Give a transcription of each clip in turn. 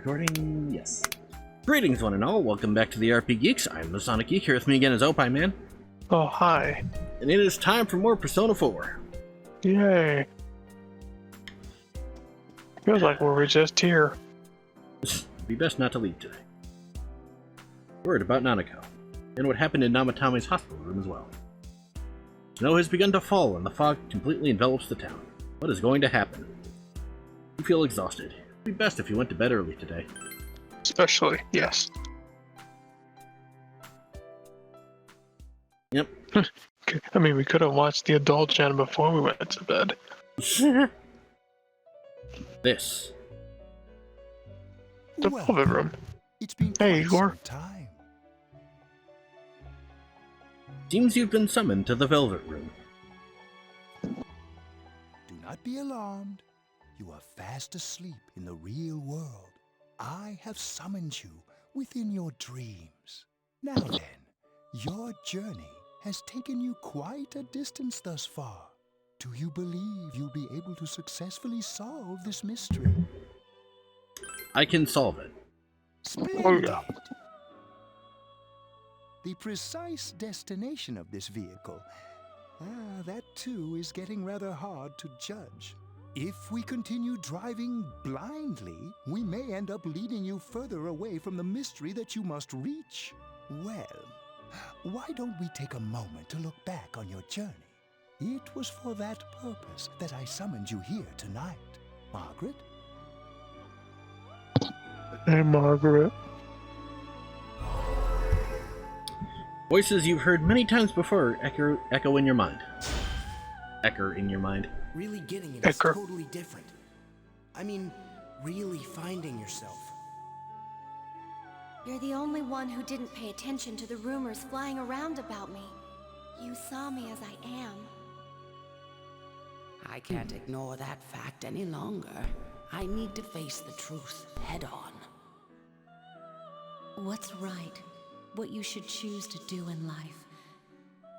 recording? Yes. Greetings, one and all. Welcome back to the RP Geeks. I'm the Sonic Geek. Here with me again is Opie Man. Oh, hi. And it is time for more Persona 4. Yay. Feels like we're just here. It'd be best not to leave today. Word about Nanako, and what happened in Namatame's hospital room as well. Snow has begun to fall, and the fog completely envelops the town. What is going to happen? You feel exhausted. It'd be best if you went to bed early today. Especially, yes. Yep. I mean, we could have watched the adult channel before we went to bed. This. The velvet room. It's been Hey, quite Igor. some time. Seems you've been summoned to the Velvet Room. Do not be alarmed. You are fast asleep in the real world. I have summoned you within your dreams. Now then, your journey has taken you quite a distance thus far. Do you believe you'll be able to successfully solve this mystery? I can solve it. Splendid! The precise destination of this vehicle, that too is getting rather hard to judge. If we continue driving blindly, we may end up leading you further away from the mystery that you must reach. Well, why don't we take a moment to look back on your journey? It was for that purpose that I summoned you here tonight. Margaret? Hey, Margaret. Voices you've heard many times before echo in your mind. Echo in your mind. Really getting it is Ecker. totally different. I mean, really finding yourself. You're the only one who didn't pay attention to the rumors flying around about me. You saw me as I am. I can't ignore that fact any longer. I need to face the truth head on. What's right? What you should choose to do in life.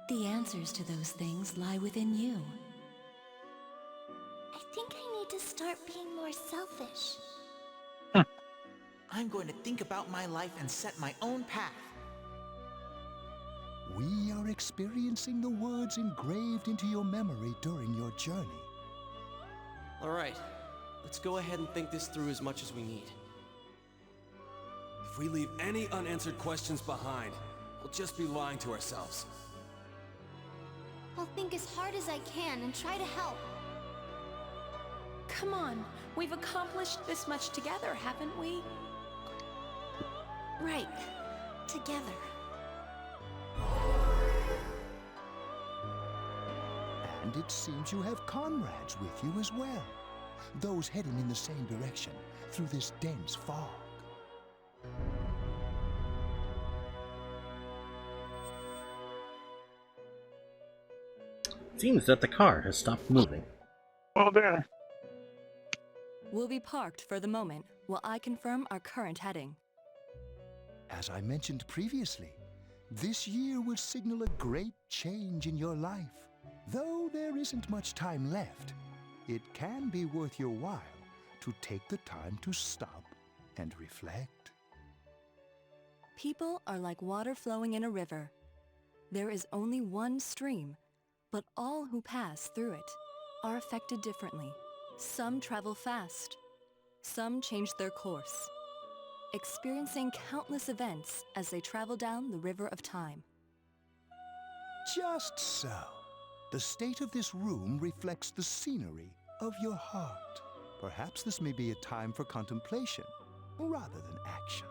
The answers to those things lie within you. I think I need to start being more selfish. I'm going to think about my life and set my own path. We are experiencing the words engraved into your memory during your journey. Alright, let's go ahead and think this through as much as we need. If we leave any unanswered questions behind, we'll just be lying to ourselves. I'll think as hard as I can and try to help. Come on, we've accomplished this much together, haven't we? Right. Together. And it seems you have comrades with you as well. Those heading in the same direction through this dense fog. Seems that the car has stopped moving. Oh, damn. We'll be parked for the moment while I confirm our current heading. As I mentioned previously, this year will signal a great change in your life. Though there isn't much time left, it can be worth your while to take the time to stop and reflect. People are like water flowing in a river. There is only one stream, but all who pass through it are affected differently. Some travel fast, some change their course, experiencing countless events as they travel down the river of time. Just so. The state of this room reflects the scenery of your heart. Perhaps this may be a time for contemplation rather than action.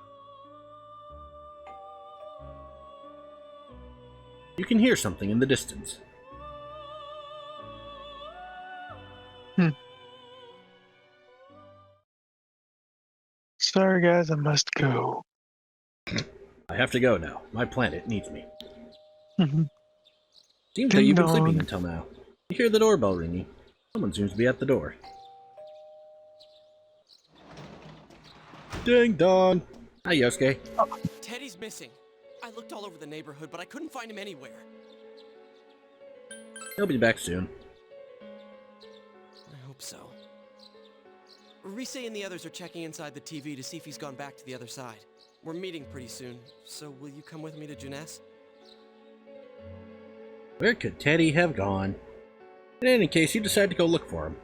You can hear something in the distance. Sorry, guys, I must go. I have to go now. My planet needs me. Mhm. Seems that you've been Ding sleeping dong. until now. You hear the doorbell ringing. Someone seems to be at the door. Ding dong! Hi, Yosuke. Teddy's missing. I looked all over the neighborhood, but I couldn't find him anywhere. He'll be back soon. I hope so. Rise and the others are checking inside the TV to see if he's gone back to the other side. We're meeting pretty soon, so will you come with me to Junes? Where could Teddy have gone? In any case, you decide to go look for him.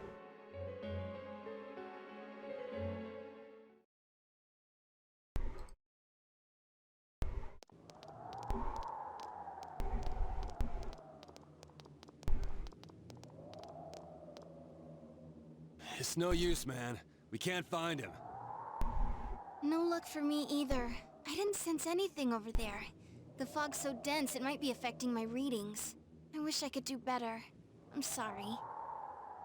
It's no use, man. We can't find him. No luck for me either. I didn't sense anything over there. The fog's so dense it might be affecting my readings. I wish I could do better. I'm sorry.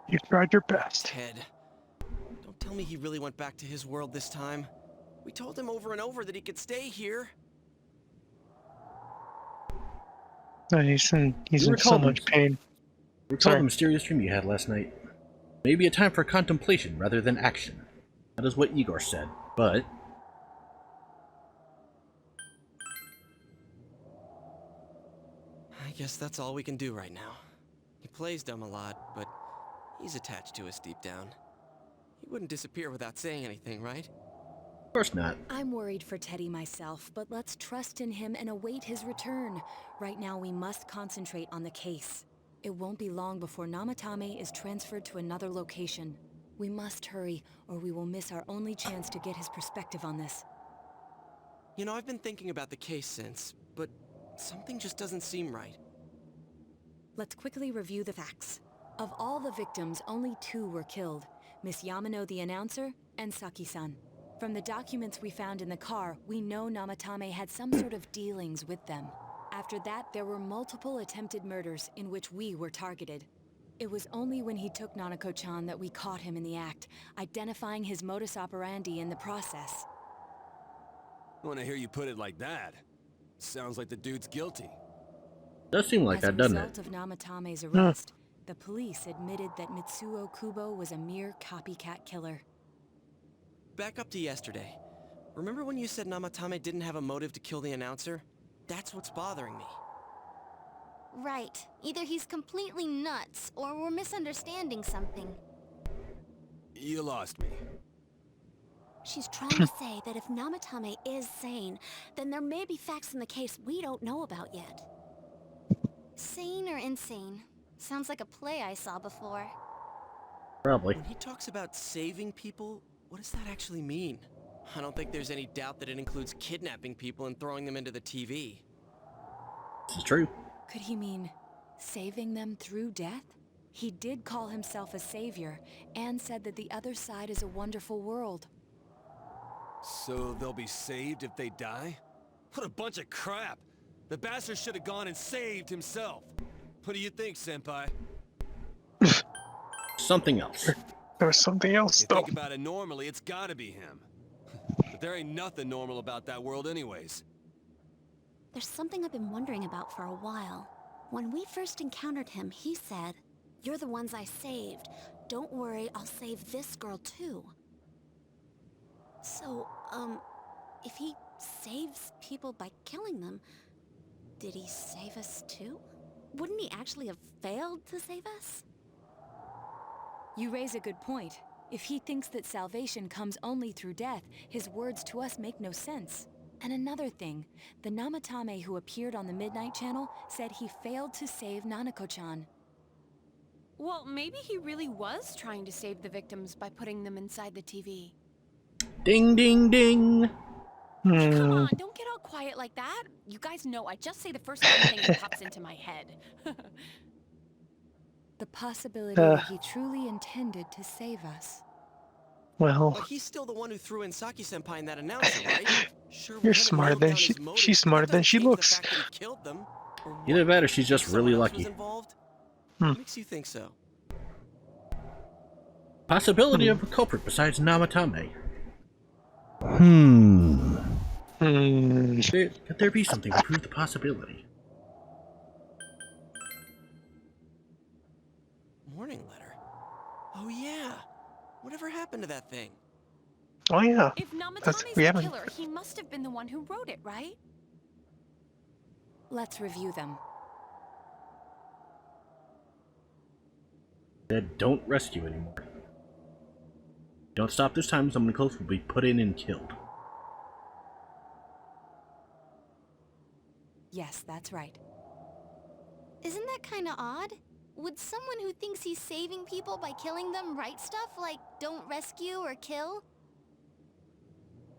You tried your best. Ted, don't tell me he really went back to his world this time. We told him over and over that he could stay here. No, he's in so recall much pain. Recall Sorry. the mysterious dream you had last night. Maybe a time for contemplation rather than action. That is what Igor said, but... I guess that's all we can do right now. He plays dumb a lot, but he's attached to us deep down. He wouldn't disappear without saying anything, right? Of course not. I'm worried for Teddy myself, but let's trust in him and await his return. Right now we must concentrate on the case. It won't be long before Namatame is transferred to another location. We must hurry, or we will miss our only chance to get his perspective on this. You know, I've been thinking about the case since, but something just doesn't seem right. Let's quickly review the facts. Of all the victims, only 2 were killed. Miss Yamano the announcer, and Saki-san. From the documents we found in the car, we know Namatame had some sort of dealings with them. After that, there were multiple attempted murders in which we were targeted. It was only when he took Nanako-chan that we caught him in the act, identifying his modus operandi in the process. When I hear you put it like that, sounds like the dude's guilty. Does seem like that, doesn't it? As a result of Namatame's arrest, the police admitted that Mitsuo Kubo was a mere copycat killer. Back up to yesterday. Remember when you said Namatame didn't have a motive to kill the announcer? That's what's bothering me. Right. Either he's completely nuts, or we're misunderstanding something. You lost me. She's trying to say that if Namatame is sane, then there may be facts in the case we don't know about yet. Sane or insane? Sounds like a play I saw before. Probably. When he talks about saving people, what does that actually mean? I don't think there's any doubt that it includes kidnapping people and throwing them into the TV. This is true. Could he mean saving them through death? He did call himself a savior, and said that the other side is a wonderful world. So they'll be saved if they die? What a bunch of crap! The bastard should have gone and saved himself. What do you think, Senpai? Something else. There was something else, You though. think about it normally, it's gotta be him. But there ain't nothing normal about that world anyways. There's something I've been wondering about for a while. When we first encountered him, he said, "You're the ones I saved. Don't worry, I'll save this girl too." So, if he saves people by killing them, did he save us too? Wouldn't he actually have failed to save us? You raise a good point. If he thinks that salvation comes only through death, his words to us make no sense. And another thing, the Namatame who appeared on the Midnight Channel said he failed to save Nanako-chan. Well, maybe he really was trying to save the victims by putting them inside the TV. Ding, ding, ding! Come on, don't get all quiet like that. You guys know I just say the first thing that pops into my head. The possibility that he truly intended to save us. Well, But he's still the one who threw in Saki-senpai in that announcer, right? Sure, you're smarter than she's smarter than she looks. Either that or she's just really lucky. What makes you think so? Possibility of a culprit besides Namatame. Could there be something to prove the possibility? Warning letter? Oh yeah! Whatever happened to that thing? Oh yeah. If Namatame's the killer, he must have been the one who wrote it, right? Let's review them. Dead don't rescue anymore. Don't stop this time, someone close will be put in and killed. Yes, that's right. Isn't that kinda odd? Would someone who thinks he's saving people by killing them write stuff like, don't rescue or kill?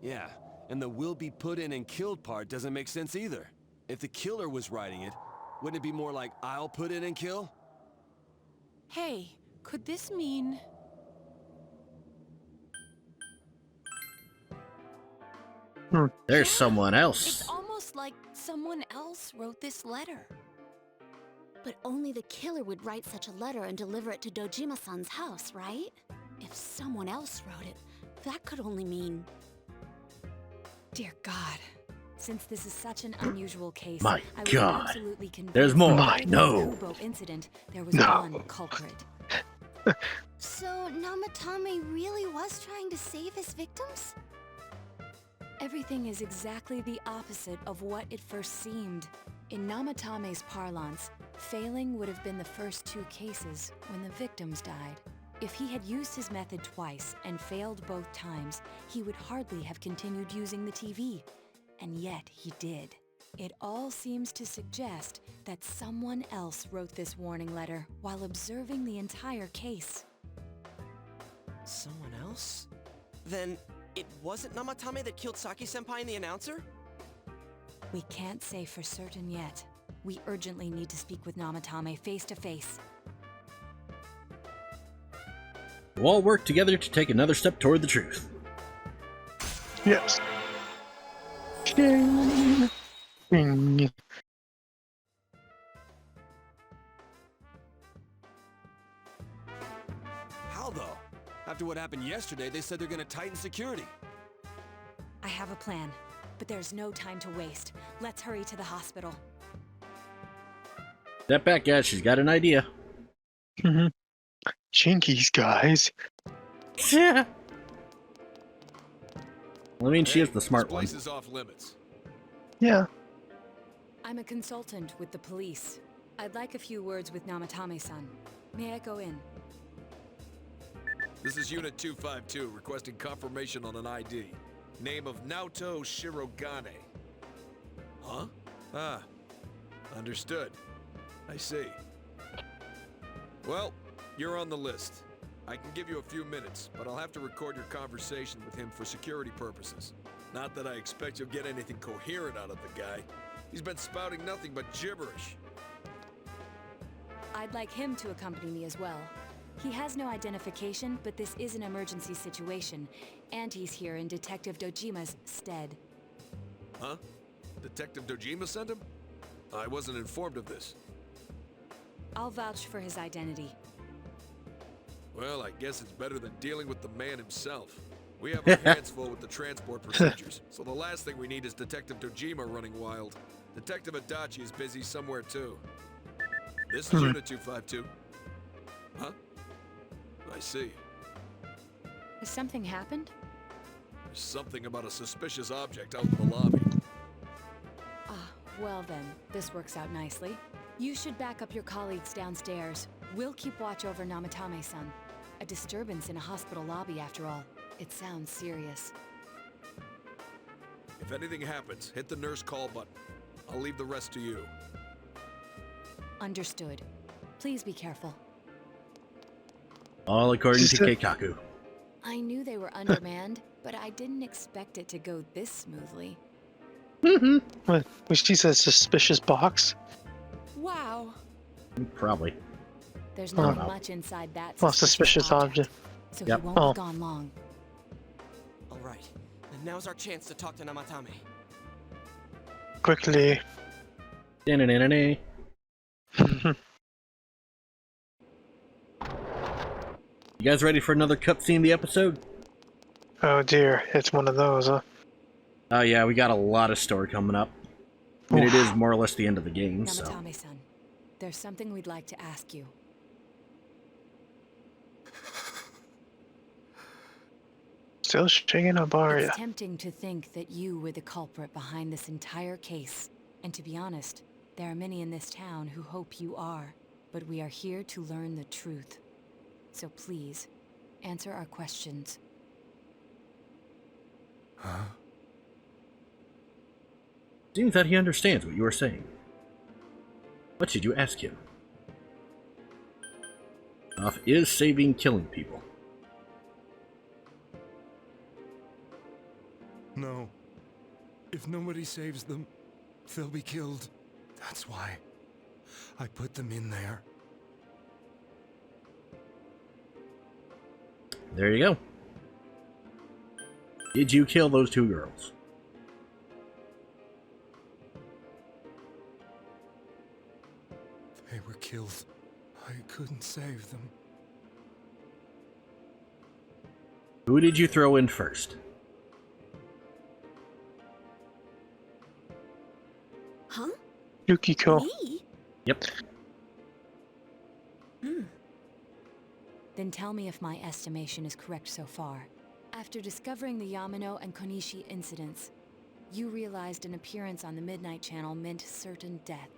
Yeah, and the will be put in and killed part doesn't make sense either. If the killer was writing it, wouldn't it be more like, I'll put in and kill? Hey, could this mean... There's someone else. It's almost like someone else wrote this letter. But only the killer would write such a letter and deliver it to Dojima-san's house, right? If someone else wrote it, that could only mean... Dear God. Since this is such an unusual case, My I was God. absolutely convinced There's more. that in No. the Kubo incident, there was No. one culprit. So Namatame really was trying to save his victims? Everything is exactly the opposite of what it first seemed. In Namatame's parlance, failing would have been the first 2 cases when the victims died. If he had used his method twice and failed both times, he would hardly have continued using the TV. And yet he did. It all seems to suggest that someone else wrote this warning letter while observing the entire case. Someone else? Then it wasn't Namatame that killed Saki-senpai and the announcer? We can't say for certain yet. We urgently need to speak with Namatame face to face. We'll all work together to take another step toward the truth. Yes. Shin. How though? After what happened yesterday, they said they're gonna tighten security. I have a plan, but there's no time to waste. Let's hurry to the hospital. Step back, guys. She's got an idea. Jinkies, guys. Yeah. Well, I mean, she is the smart This one. place is off limits. Yeah. I'm a consultant with the police. I'd like a few words with Namatame-san. May I go in? This is Unit 252, requesting confirmation on an ID. Name of Naoto Shirogane. Huh? Ah. Understood. I see. Well, you're on the list. I can give you a few minutes, but I'll have to record your conversation with him for security purposes. Not that I expect you'll get anything coherent out of the guy. He's been spouting nothing but gibberish. I'd like him to accompany me as well. He has no identification, but this is an emergency situation, and he's here in Detective Dojima's stead. Huh? Detective Dojima sent him? I wasn't informed of this. I'll vouch for his identity. Well, I guess it's better than dealing with the man himself. We have our hands full with the transport procedures, so the last thing we need is Detective Dojima running wild. Detective Adachi is busy somewhere too. This is Unit 252. Huh? I see. Has something happened? There's something about a suspicious object out in the lobby. Ah, well then, this works out nicely. You should back up your colleagues downstairs. We'll keep watch over Namatame-san. A disturbance in a hospital lobby, after all. It sounds serious. If anything happens, hit the nurse call button. I'll leave the rest to you. Understood. Please be careful. All according to Keikaku. I knew they were undermanned, but I didn't expect it to go this smoothly. What? Was she a suspicious box? Wow. Probably. There's not much inside that Well, suspicious object. so Yep. he won't be gone long. All right, and now's our chance to talk to Namatame. Quickly. Da-na-na-na-na. You guys ready for another cutscene of the episode? Oh dear, it's one of those, huh? Oh yeah, we got a lot of story coming up. I mean, it is more or less the end of the game, so... Namatame-san, there's something we'd like to ask you. Still shaking up, are ya? It's tempting to think that you were the culprit behind this entire case. And to be honest, there are many in this town who hope you are. But we are here to learn the truth. So please, answer our questions. Huh? Seems that he understands what you are saying. What should you ask him? Off is saving killing people. No. If nobody saves them, they'll be killed. That's why I put them in there. There you go. Did you kill those two girls? They were killed. I couldn't save them. Who did you throw in first? Huh? Yukiko. Me? Yep. Then tell me if my estimation is correct so far. After discovering the Yamano and Konishi incidents, you realized an appearance on the Midnight Channel meant certain death.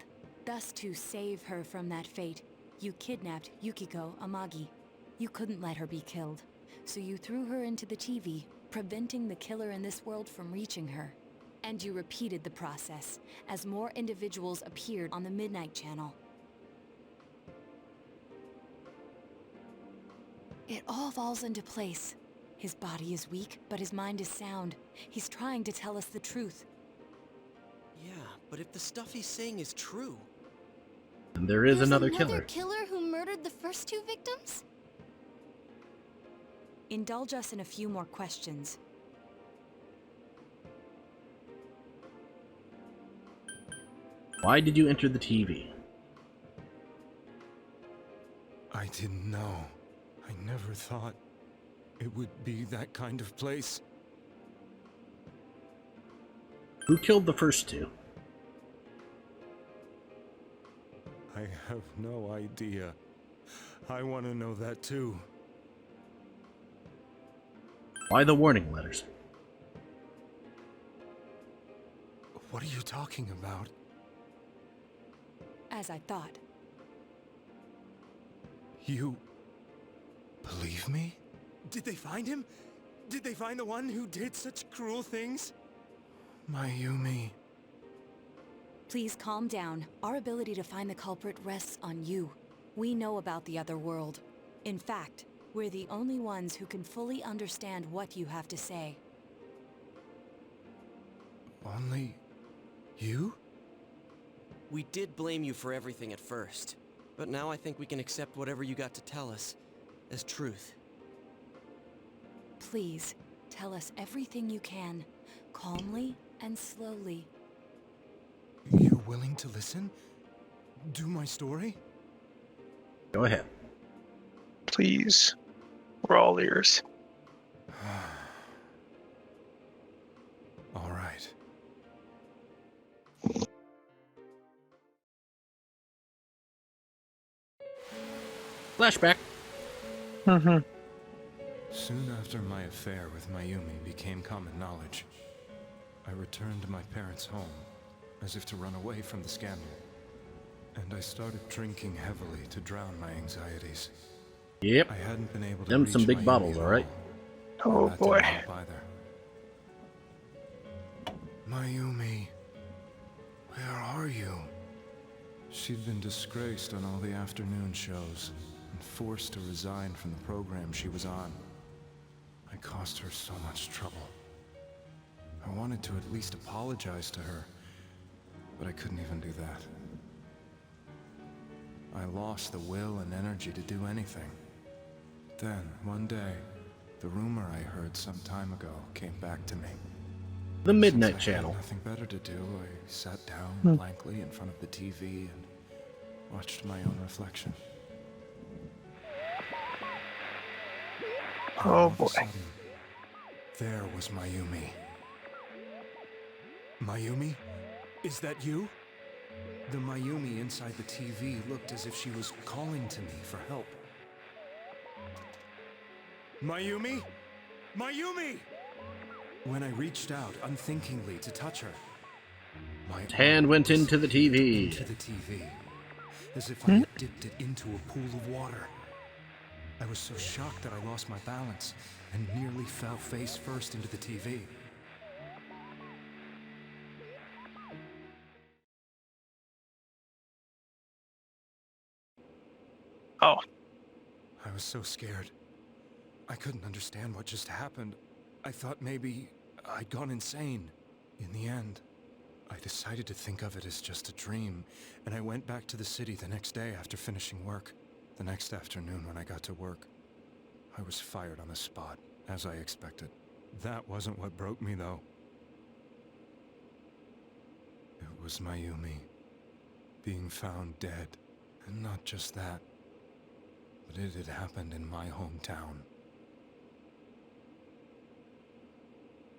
Thus, to save her from that fate, you kidnapped Yukiko Amagi. You couldn't let her be killed, so you threw her into the TV, preventing the killer in this world from reaching her. And you repeated the process, as more individuals appeared on the Midnight Channel. It all falls into place. His body is weak, but his mind is sound. He's trying to tell us the truth. Yeah, but if the stuff he's saying is true... And there is There's another another killer. killer who murdered the first two victims? Indulge us in a few more questions. Why did you enter the TV? I didn't know. I never thought it would be that kind of place. Who killed the first two? I have no idea. I want to know that too. Why the warning letters? What are you talking about? As I thought. You believe me? Did they find him? Did they find the one who did such cruel things? Mayumi. Please calm down. Our ability to find the culprit rests on you. We know about the other world. In fact, we're the only ones who can fully understand what you have to say. Only you? We did blame you for everything at first, but now I think we can accept whatever you got to tell us as truth. Please, tell us everything you can, calmly and slowly. You're willing to listen? Do my story? Go ahead. Please. We're all ears. All right. Flashback. Mm-hmm. Soon after my affair with Mayumi became common knowledge, I returned to my parents' home, as if to run away from the scandal. And I started drinking heavily to drown my anxieties. Yep. I hadn't been able to Them reach some big Mayumi bottles, at all right. all, Oh and that boy. didn't help either. Mayumi, where are you? She'd been disgraced on all the afternoon shows and forced to resign from the program she was on. I caused her so much trouble. I wanted to at least apologize to her, but I couldn't even do that. I lost the will and energy to do anything. Then, one day, the rumor I heard some time ago came back to me. The Midnight Since I had Channel. nothing better to do, I sat down blankly in front of the TV and watched my own reflection. Oh All of boy. a sudden, there was Mayumi. Mayumi? Is that you? The Mayumi inside the TV looked as if she was calling to me for help. Mayumi? Mayumi! When I reached out unthinkingly to touch her, my Hand arm went was into the dipped TV. Into the TV, as if I had dipped it into a pool of water. I was so shocked that I lost my balance and nearly fell face first into the TV. Oh. I was so scared. I couldn't understand what just happened. I thought maybe I'd gone insane. In the end, I decided to think of it as just a dream, and I went back to the city the next day after finishing work. The next afternoon when I got to work, I was fired on the spot, as I expected. That wasn't what broke me, though. It was Mayumi being found dead. And not just that, but it had happened in my hometown.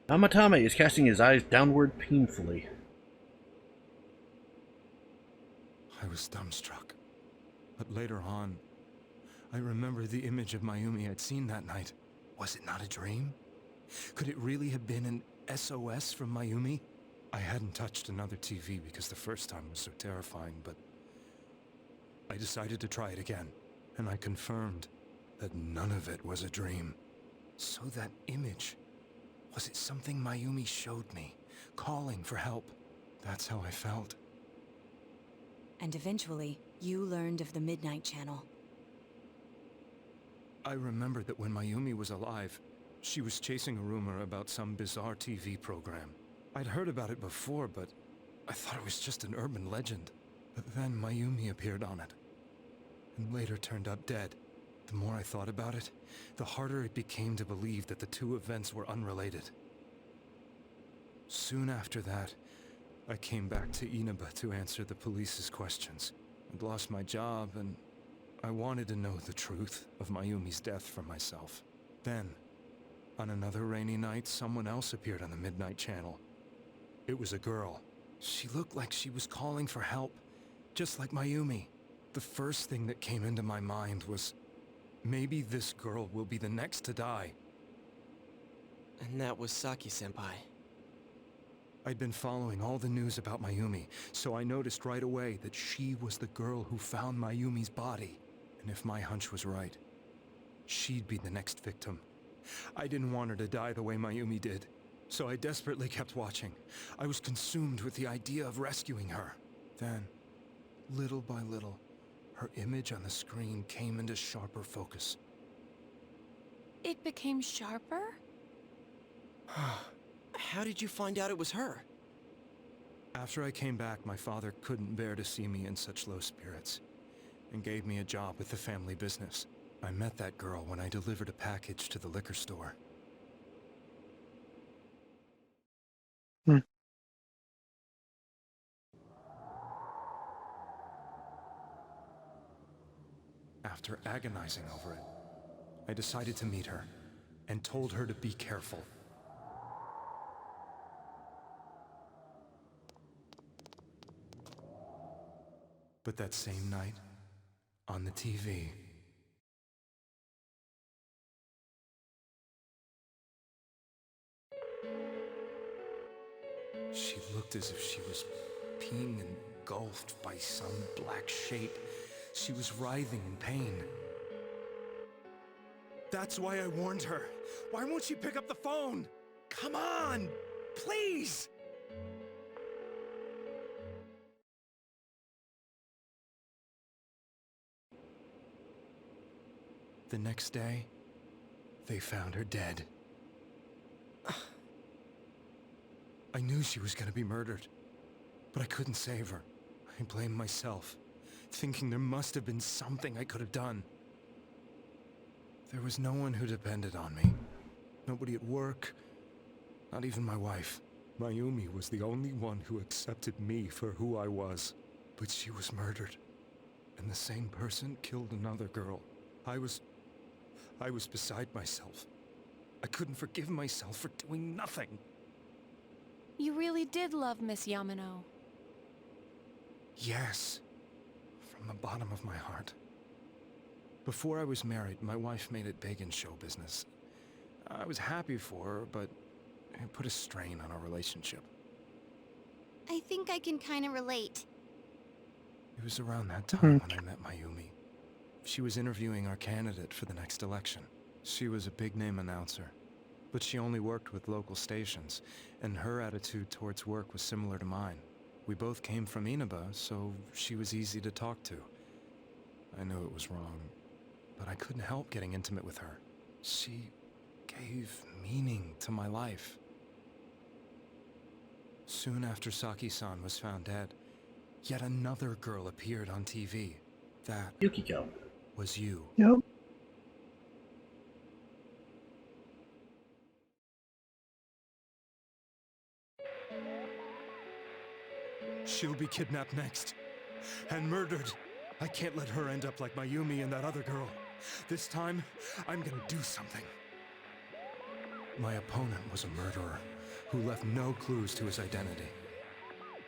Namatame is casting his eyes downward painfully. I was dumbstruck. But later on, I remember the image of Mayumi I'd seen that night. Was it not a dream? Could it really have been an SOS from Mayumi? I hadn't touched another TV because the first time was so terrifying, but I decided to try it again, and I confirmed that none of it was a dream. So that image, was it something Mayumi showed me, calling for help? That's how I felt. And eventually, you learned of the Midnight Channel. I remembered that when Mayumi was alive, she was chasing a rumor about some bizarre TV program. I'd heard about it before, but I thought it was just an urban legend. But then Mayumi appeared on it, and later turned up dead. The more I thought about it, the harder it became to believe that the two events were unrelated. Soon after that, I came back to Inaba to answer the police's questions. I'd lost my job, and I wanted to know the truth of Mayumi's death for myself. Then, on another rainy night, someone else appeared on the Midnight Channel. It was a girl. She looked like she was calling for help, just like Mayumi. The first thing that came into my mind was, maybe this girl will be the next to die. And that was Saki-senpai. I'd been following all the news about Mayumi, so I noticed right away that she was the girl who found Mayumi's body. And if my hunch was right, she'd be the next victim. I didn't want her to die the way Mayumi did, so I desperately kept watching. I was consumed with the idea of rescuing her. Then, little by little, her image on the screen came into sharper focus. It became sharper? How did you find out it was her? After I came back, my father couldn't bear to see me in such low spirits, and gave me a job with the family business. I met that girl when I delivered a package to the liquor store. After agonizing over it, I decided to meet her, and told her to be careful. But that same night, on the TV, she looked as if she was being engulfed by some black shape. She was writhing in pain. That's why I warned her. Why won't she pick up the phone? Come on, please! The next day, they found her dead. I knew she was gonna be murdered, but I couldn't save her. I blamed myself, thinking there must have been something I could have done. There was no one who depended on me. Nobody at work, not even my wife. Mayumi was the only one who accepted me for who I was. But she was murdered, and the same person killed another girl. I was beside myself. I couldn't forgive myself for doing nothing. You really did love Miss Yamano. Yes, from the bottom of my heart. Before I was married, my wife made it big in show business. I was happy for her, but it put a strain on our relationship. I think I can kinda relate. It was around that time when I met Mayumi. She was interviewing our candidate for the next election. She was a big-name announcer, but she only worked with local stations, and her attitude towards work was similar to mine. We both came from Inaba, so she was easy to talk to. I knew it was wrong, but I couldn't help getting intimate with her. She gave meaning to my life. Soon after Saki-san was found dead, yet another girl appeared on TV. That Yukiko was you. Yep. She'll be kidnapped next. And murdered. I can't let her end up like Mayumi and that other girl. This time, I'm gonna do something. My opponent was a murderer who left no clues to his identity.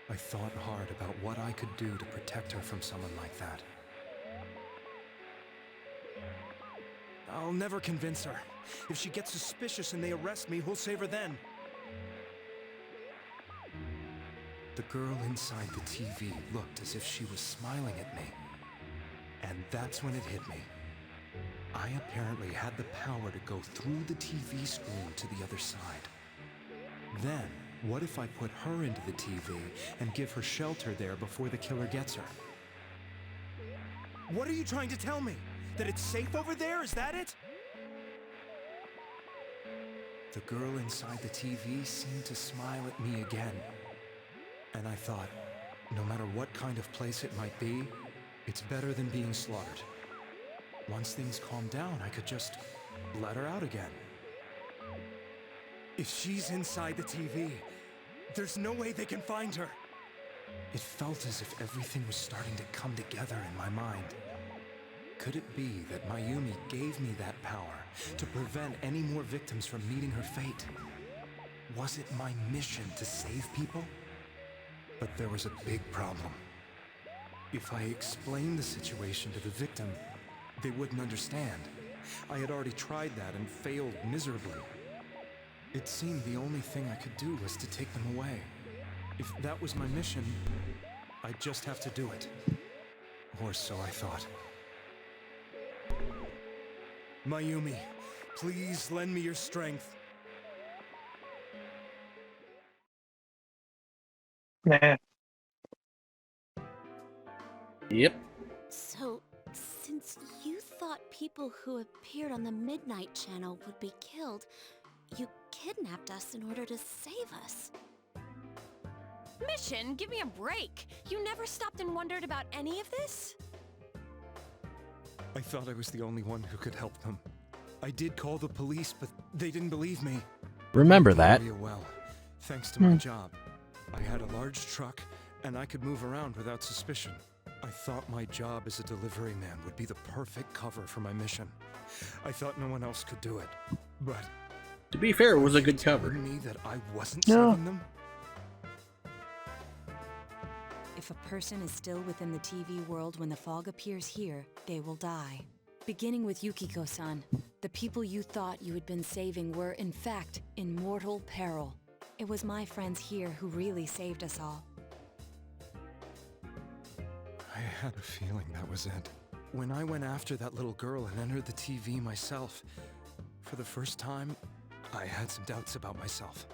I thought hard about what I could do to protect her from someone like that. I'll never convince her. If she gets suspicious and they arrest me, who'll save her then? The girl inside the TV looked as if she was smiling at me. And that's when it hit me. I apparently had the power to go through the TV screen to the other side. Then, what if I put her into the TV and give her shelter there before the killer gets her? What are you trying to tell me? That it's safe over there? Is that it? The girl inside the TV seemed to smile at me again. And I thought, no matter what kind of place it might be, it's better than being slaughtered. Once things calmed down, I could just let her out again. If she's inside the TV, there's no way they can find her. It felt as if everything was starting to come together in my mind. Could it be that Mayumi gave me that power to prevent any more victims from meeting her fate? Was it my mission to save people? But there was a big problem. If I explained the situation to the victim, they wouldn't understand. I had already tried that and failed miserably. It seemed the only thing I could do was to take them away. If that was my mission, I'd just have to do it. Or so I thought. Mayumi, please lend me your strength. Man. Yep. So, since you thought people who appeared on the Midnight Channel would be killed, you kidnapped us in order to save us. Mission, give me a break. You never stopped and wondered about any of this? I thought I was the only one who could help them. I did call the police, but they didn't believe me. Remember I knew that. the area well, thanks to my job. I had a large truck, and I could move around without suspicion. I thought my job as a delivery man would be the perfect cover for my mission. I thought no one else could do it, but... To be fair, it was a good cover. Me that I wasn't saving them? If a person is still within the TV world when the fog appears here, they will die. Beginning with Yukiko-san, the people you thought you had been saving were, in fact, in mortal peril. It was my friends here who really saved us all. I had a feeling that was it. When I went after that little girl and entered the TV myself, for the first time, I had some doubts about myself.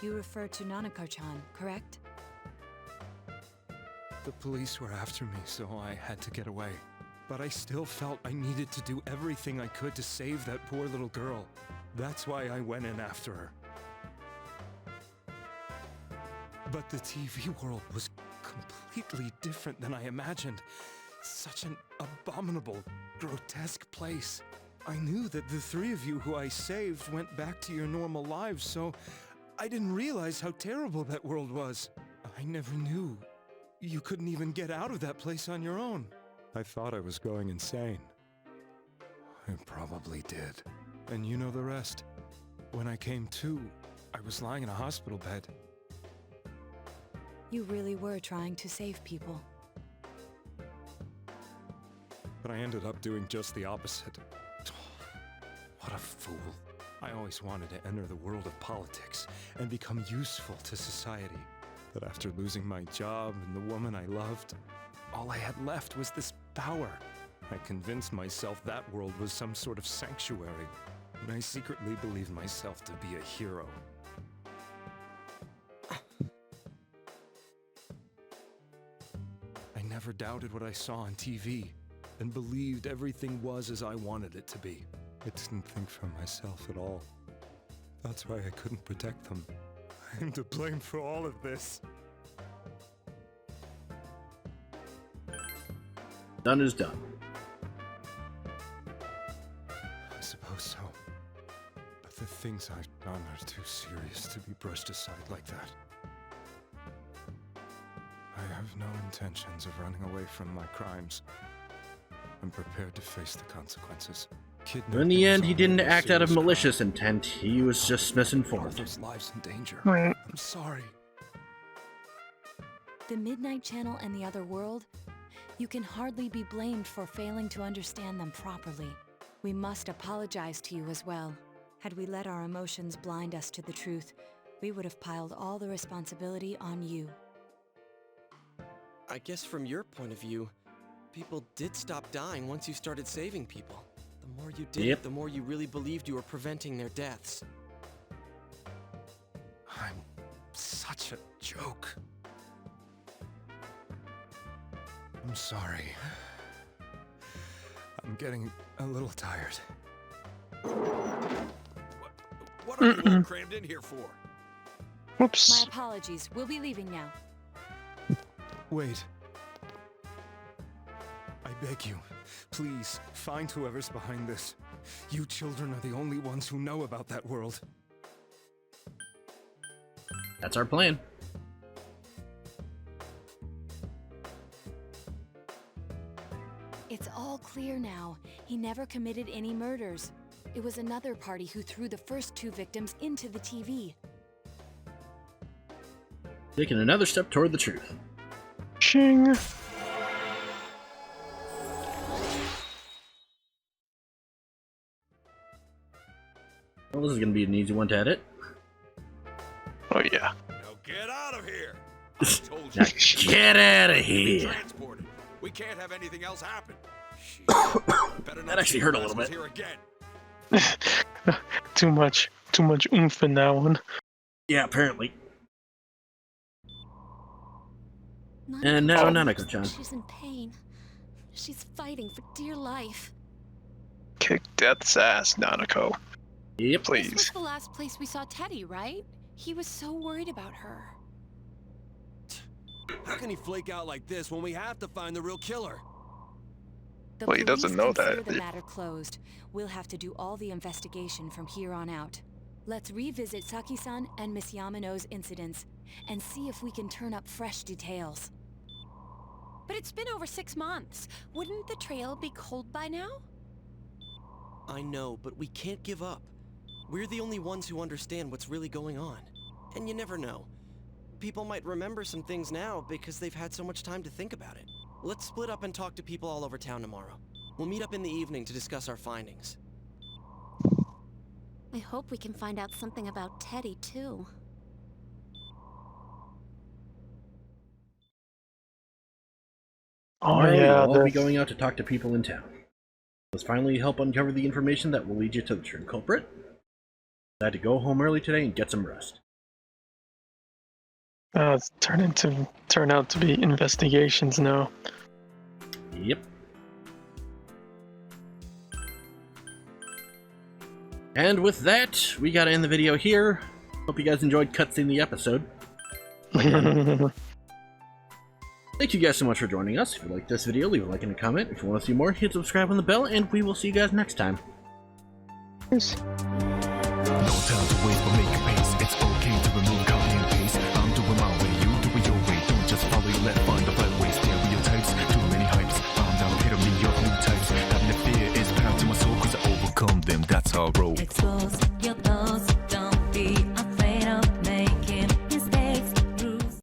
You refer to Nanako-chan, correct? The police were after me, so I had to get away. But I still felt I needed to do everything I could to save that poor little girl. That's why I went in after her. But the TV world was completely different than I imagined. Such an abominable, grotesque place. I knew that the three of you who I saved went back to your normal lives, so I didn't realize how terrible that world was. I never knew. You couldn't even get out of that place on your own. I thought I was going insane. I probably did. And you know the rest. When I came to, I was lying in a hospital bed. You really were trying to save people. But I ended up doing just the opposite. What a fool. I always wanted to enter the world of politics and become useful to society. But after losing my job and the woman I loved, all I had left was this power. I convinced myself that world was some sort of sanctuary, and I secretly believed myself to be a hero. I never doubted what I saw on TV and believed everything was as I wanted it to be. I didn't think for myself at all. That's why I couldn't protect them. I'm to blame for all of this. Done is done. I suppose so. But the things I've done are too serious to be brushed aside like that. I have no intentions of running away from my crimes. I'm prepared to face the consequences. In the end, he didn't act out of malicious intent. He was just misinformed. Those lives in danger. Right. I'm sorry. The Midnight Channel and the other world? You can hardly be blamed for failing to understand them properly. We must apologize to you as well. Had we let our emotions blind us to the truth, we would have piled all the responsibility on you. I guess from your point of view, people did stop dying once you started saving people. The more you did, the more you really believed you were preventing their deaths. I'm such a joke. I'm sorry. I'm getting a little tired. What are you all crammed in here for? Whoops. My apologies. We'll be leaving now. Wait. I beg you, please, find whoever's behind this. You children are the only ones who know about that world. That's our plan. It's all clear now. He never committed any murders. It was another party who threw the first 2 victims into the TV. Taking another step toward the truth. Shing. Well, this is going to be an easy one to edit. Oh yeah. Now get out of here! I told you. Now get out of here! Transported. We can't have anything else happen. That actually hurt a little bit. Here again. Too much oomph in that one. Yeah, apparently. And now Nanako-chan. She's in pain. She's fighting for dear life. Kick Death's ass, Nanako. Yep. Please. This was the last place we saw Teddy, right? He was so worried about her. How can he flake out like this when we have to find the real killer? The Well, he doesn't police know consider that. the matter closed. We'll have to do all the investigation from here on out. Let's revisit Saki-san and Miss Yamano's incidents and see if we can turn up fresh details. But it's been over 6 months. Wouldn't the trail be cold by now? I know, but we can't give up. We're the only ones who understand what's really going on. And you never know. People might remember some things now because they've had so much time to think about it. Let's split up and talk to people all over town tomorrow. We'll meet up in the evening to discuss our findings. I hope we can find out something about Teddy, too. Oh Tomorrow yeah. we'll all be going out to talk to people in town. Let's finally help uncover the information that will lead you to the true culprit. I had to go home early today and get some rest. It's turn out to be investigations now. Yep. And with that, we gotta end the video here. Hope you guys enjoyed cutscene the episode. Thank you guys so much for joining us. If you liked this video, leave a like and a comment. If you want to see more, hit subscribe on the bell, and we will see you guys next time. Peace. No time to wait, but make a pace. It's okay to remove copy and paste. I'm doing my way, you do it your way. Don't just follow your left, find the right way. Stereotypes, too many hypes. I'm down, hit me up, new types. Having a fear is bound to my soul, cause I overcome them, that's our road. Expose